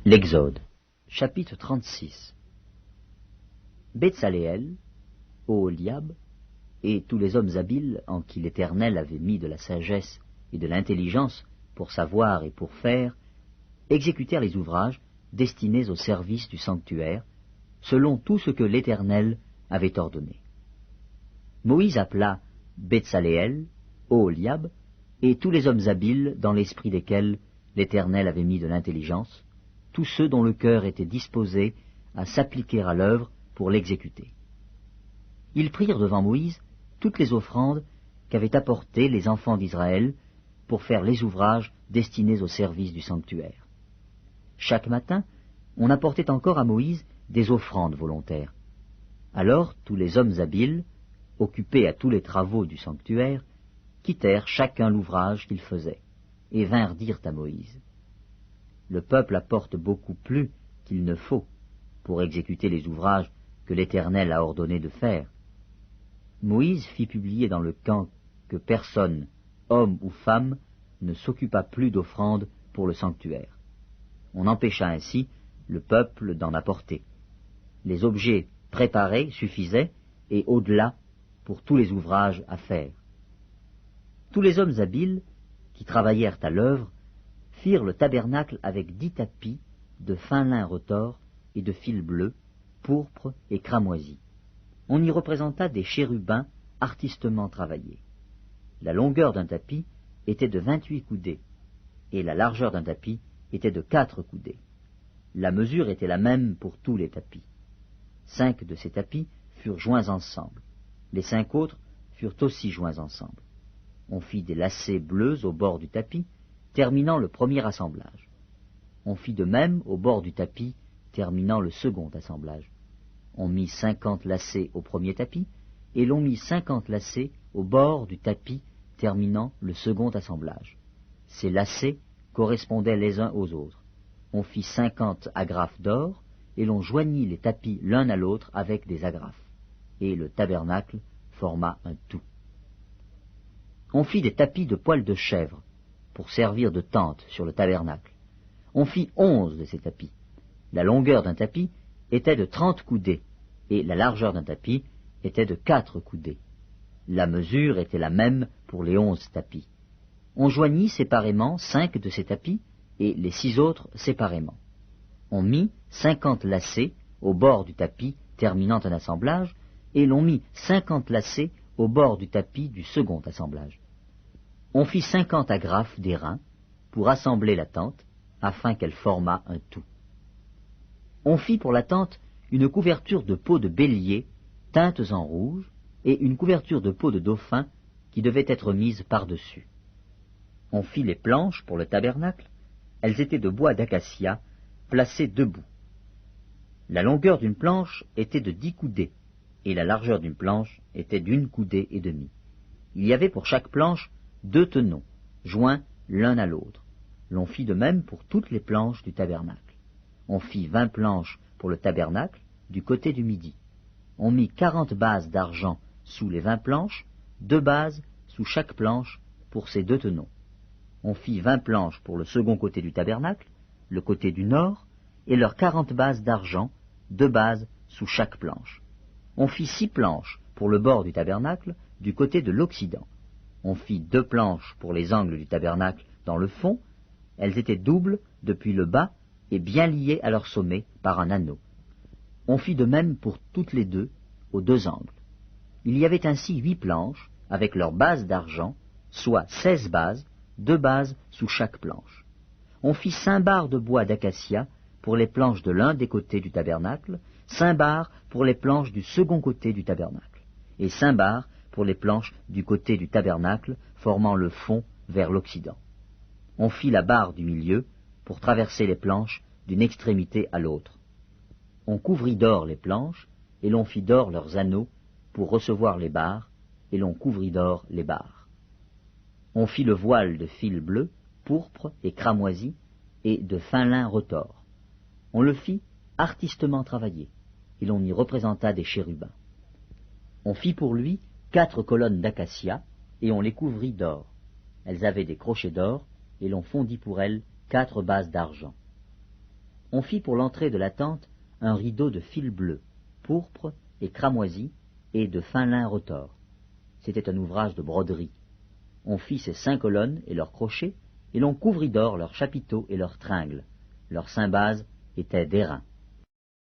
L'Exode, chapitre 36. Betsaléel, Oholiab, et tous les hommes habiles en qui l'Éternel avait mis de la sagesse et de l'intelligence pour savoir et pour faire, exécutèrent les ouvrages destinés au service du sanctuaire, selon tout ce que l'Éternel avait ordonné. Moïse appela Betsaléel, Oholiab, et tous les hommes habiles dans l'esprit desquels l'Éternel avait mis de l'intelligence, tous ceux dont le cœur était disposé à s'appliquer à l'œuvre pour l'exécuter. Ils prirent devant Moïse toutes les offrandes qu'avaient apportées les enfants d'Israël pour faire les ouvrages destinés au service du sanctuaire. Chaque matin, on apportait encore à Moïse des offrandes volontaires. Alors tous les hommes habiles, occupés à tous les travaux du sanctuaire, quittèrent chacun l'ouvrage qu'il faisait, et vinrent dire à Moïse: « Le peuple apporte beaucoup plus qu'il ne faut pour exécuter les ouvrages que l'Éternel a ordonné de faire. » Moïse fit publier dans le camp que personne, homme ou femme, ne s'occupa plus d'offrandes pour le sanctuaire. On empêcha ainsi le peuple d'en apporter. Les objets préparés suffisaient, et au-delà, pour tous les ouvrages à faire. Tous les hommes habiles, qui travaillèrent à l'œuvre, firent le tabernacle avec 10 tapis de fin lin retors et de fil bleu, pourpre et cramoisi. On y représenta des chérubins artistement travaillés. La longueur d'un tapis était de 28 coudées, et la largeur d'un tapis était de 4 coudées. La mesure était la même pour tous les tapis. 5 de ces tapis furent joints ensemble. Les 5 autres furent aussi joints ensemble. On fit des lacets bleus au bord du tapis, terminant le premier assemblage. On fit de même au bord du tapis, terminant le second assemblage. On mit 50 lacets au premier tapis, et l'on mit 50 lacets au bord du tapis, terminant le second assemblage. Ces lacets correspondaient les uns aux autres. On fit 50 agrafes d'or, et l'on joignit les tapis l'un à l'autre avec des agrafes. Et le tabernacle forma un tout. On fit des tapis de poils de chèvre, pour servir de tente sur le tabernacle. On fit 11 de ces tapis. La longueur d'un tapis était de 30 coudées, et la largeur d'un tapis était de 4 coudées. La mesure était la même pour les 11 tapis. On joignit séparément 5 de ces tapis, et les 6 autres séparément. On mit 50 lacets au bord du tapis terminant un assemblage, et l'on mit 50 lacets au bord du tapis du second assemblage. On fit 50 agrafes d'airain pour assembler la tente, afin qu'elle formât un tout. On fit pour la tente une couverture de peau de bélier teintes en rouge, et une couverture de peau de dauphin qui devait être mise par-dessus. On fit les planches pour le tabernacle, elles étaient de bois d'acacia, placées debout. La longueur d'une planche était de 10 coudées, et la largeur d'une planche était d'1 coudée et demie. Il y avait pour chaque planche 2 tenons, joints l'un à l'autre. L'on fit de même pour toutes les planches du tabernacle. On fit 20 planches pour le tabernacle du côté du midi. On mit 40 bases d'argent sous les 20 planches, 2 bases sous chaque planche pour ces 2 tenons. On fit 20 planches pour le second côté du tabernacle, le côté du nord, et leurs 40 bases d'argent, 2 bases sous chaque planche. On fit 6 planches pour le bord du tabernacle du côté de l'occident. On fit 2 planches pour les angles du tabernacle dans le fond. Elles étaient doubles depuis le bas et bien liées à leur sommet par un anneau. On fit de même pour toutes les 2, aux 2 angles. Il y avait ainsi 8 planches, avec leurs bases d'argent, soit 16 bases, 2 bases sous chaque planche. On fit 5 barres de bois d'acacia pour les planches de l'un des côtés du tabernacle, 5 barres pour les planches du second côté du tabernacle, et 5 barres pour les planches du côté du tabernacle formant le fond vers l'occident. On fit la barre du milieu pour traverser les planches d'une extrémité à l'autre. On couvrit d'or les planches, et l'on fit d'or leurs anneaux pour recevoir les barres, et l'on couvrit d'or les barres. On fit le voile de fil bleu, pourpre et cramoisi, et de fin lin retors. On le fit artistement travaillé, et l'on y représenta des chérubins. On fit pour lui 4 colonnes d'acacia, et on les couvrit d'or. Elles avaient des crochets d'or, et l'on fondit pour elles 4 bases d'argent. On fit pour l'entrée de la tente un rideau de fil bleu, pourpre et cramoisi, et de fin lin retors. C'était un ouvrage de broderie. On fit ces 5 colonnes et leurs crochets, et l'on couvrit d'or leurs chapiteaux et leurs tringles. Leurs cymbales étaient d'airain.